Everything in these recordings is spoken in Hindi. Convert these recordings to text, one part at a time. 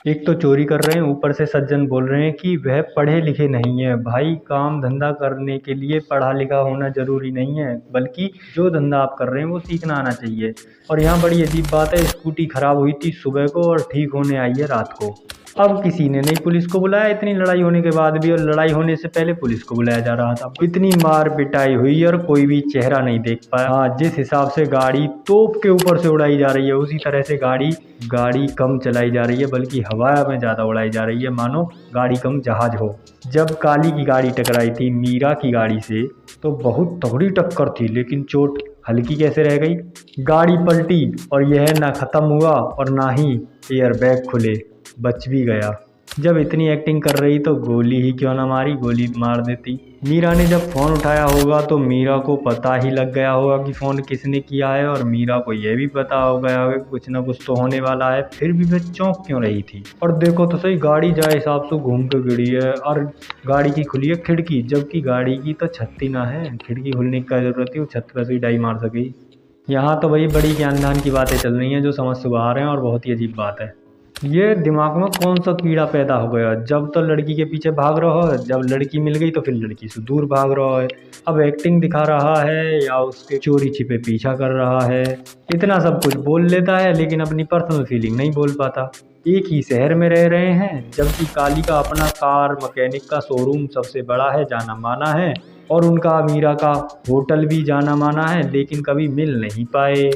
एक तो चोरी कर रहे हैं, ऊपर से सज्जन बोल रहे हैं कि वह पढ़े लिखे नहीं है। भाई, काम धंधा करने के लिए पढ़ा लिखा होना जरूरी नहीं है, बल्कि जो धंधा आप कर रहे हैं वो सीखना आना चाहिए। और यहाँ बड़ी अजीब बात है, स्कूटी खराब हुई थी सुबह को और ठीक होने आई है रात को। अब किसी ने नहीं पुलिस को बुलाया, इतनी लड़ाई होने के बाद भी, और लड़ाई होने से पहले पुलिस को बुलाया जा रहा था। इतनी मार पिटाई हुई और कोई भी चेहरा नहीं देख पाया। हाँ, जिस हिसाब से गाड़ी तोप के ऊपर से उड़ाई जा रही है, उसी तरह से गाड़ी गाड़ी कम चलाई जा रही है, बल्कि हवा में ज्यादा उड़ाई जा रही है, मानो गाड़ी कम जहाज हो। जब काली की गाड़ी टकराई थी मीरा की गाड़ी से, तो बहुत तगड़ी टक्कर थी, लेकिन चोट हल्की कैसे रह गई। गाड़ी पलटी और यह ना खत्म हुआ और ना ही एयर बैग खुले, बच भी गया। जब इतनी एक्टिंग कर रही तो गोली ही क्यों ना मारी, गोली मार देती। मीरा ने जब फोन उठाया होगा तो मीरा को पता ही लग गया होगा कि फोन किसने किया है, और मीरा को यह भी पता हो गया होगा कि कुछ ना कुछ तो होने वाला है, फिर भी वह चौंक क्यों रही थी। और देखो तो सही, गाड़ी जाए हिसाब से घूम के गिरी है, और गाड़ी की खुली है खिड़की, जबकि गाड़ी की तो छत ही ना है, खिड़की खुलने की क्या जरूरत थी, वो छत पर से डाई मार सकी। यहाँ तो भाई बड़ी ज्ञान ध्यान की बातें चल रही हैं जो समझ से बाहर हैं, और बहुत ही अजीब बात है। ये दिमाग में कौन सा कीड़ा पैदा हो गया, जब तो लड़की के पीछे भाग रहा है, जब लड़की मिल गई तो फिर लड़की से दूर भाग रहा है। अब एक्टिंग दिखा रहा है या उसके चोरी छिपे पीछा कर रहा है। इतना सब कुछ बोल लेता है, लेकिन अपनी पर्सनल फीलिंग नहीं बोल पाता। एक ही शहर में रह रहे हैं, जबकि काली का अपना कार मैकेनिक का शोरूम सबसे बड़ा है, जाना माना है, और उनका मीरा का होटल भी जाना माना है, लेकिन कभी मिल नहीं पाए।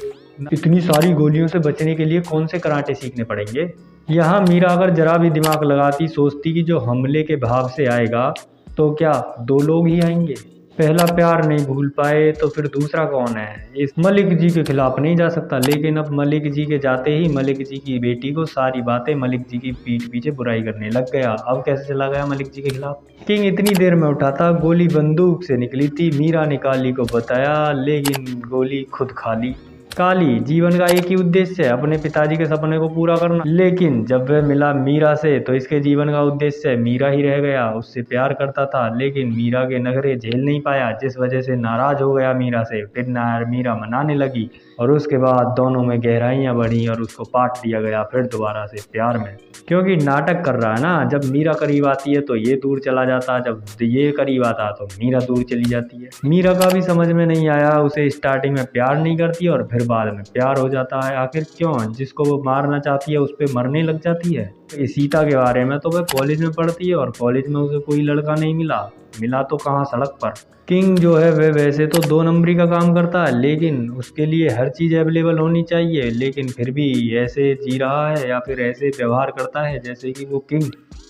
इतनी सारी गोलियों से बचने के लिए कौन से कराटे सीखने पड़ेंगे। यहाँ मीरा अगर जरा भी दिमाग लगाती, सोचती कि जो हमले के भाव से आएगा, तो क्या दो लोग ही आएंगे। पहला प्यार नहीं भूल पाए तो फिर दूसरा कौन है। इस मलिक जी के खिलाफ नहीं जा सकता, लेकिन अब मलिक जी के जाते ही मलिक जी की बेटी को सारी बातें मलिक जी की पीठ पीछे बुराई करने लग गया। अब कैसे चला गया मलिक जी के खिलाफ। किंग इतनी देर में उठा था, गोली बंदूक से निकली थी, मीरा ने काली को बताया, लेकिन गोली खुद खा ली। काली जीवन का एक ही उद्देश्य है, अपने पिताजी के सपने को पूरा करना, लेकिन जब वह मिला मीरा से तो इसके जीवन का उद्देश्य मीरा ही रह गया। उससे प्यार करता था, लेकिन मीरा के नखरे झेल नहीं पाया, जिस वजह से नाराज हो गया मीरा से। फिर मीरा मनाने लगी, और उसके बाद दोनों में गहराइयां बढ़ी और उसको पाट दिया गया फिर दोबारा से प्यार में। क्योंकि नाटक कर रहा है ना, जब मीरा करीब आती है तो ये दूर चला जाता, जब ये करीब आता तो मीरा दूर चली जाती है। मीरा का भी समझ में नहीं आया, उसे स्टार्टिंग में प्यार नहीं करती और फिर बाद में प्यार हो जाता है। आखिर क्यों, जिसको वो मारना चाहती है उस पर मरने लग जाती है। इस सीता के बारे में तो वह कॉलेज में पढ़ती है, और कॉलेज में उसे कोई लड़का नहीं मिला। मिला तो कहाँ, सड़क पर। किंग जो है वह वैसे तो 2 नंबरी का काम करता है, लेकिन उसके लिए हर चीज़ अवेलेबल होनी चाहिए, लेकिन फिर भी ऐसे जी रहा है या फिर ऐसे व्यवहार करता है जैसे कि वो किंग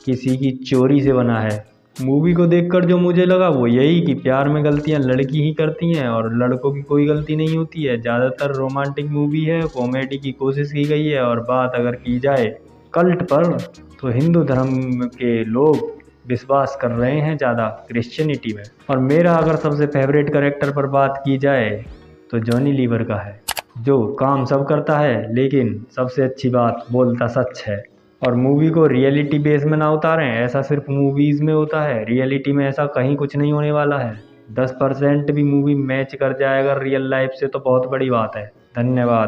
किसी की चोरी से बना है। मूवी को देखकर जो मुझे लगा वो यही कि प्यार में गलतियां लड़की ही करती हैं और लड़कों की कोई गलती नहीं होती है। ज़्यादातर रोमांटिक मूवी है, कॉमेडी की कोशिश की गई है, और बात अगर की जाए कल्ट पर, तो हिंदू धर्म के लोग विश्वास कर रहे हैं ज़्यादा क्रिश्चियनिटी में। और मेरा अगर सबसे फेवरेट कैरेक्टर पर बात की जाए तो जॉनी लीवर का है, जो काम सब करता है, लेकिन सबसे अच्छी बात बोलता सच है। और मूवी को रियलिटी बेस में ना उतारें, ऐसा सिर्फ मूवीज़ में होता है, रियलिटी में ऐसा कहीं कुछ नहीं होने वाला है। 10% भी मूवी मैच कर जाए अगर रियल लाइफ से तो बहुत बड़ी बात है। धन्यवाद।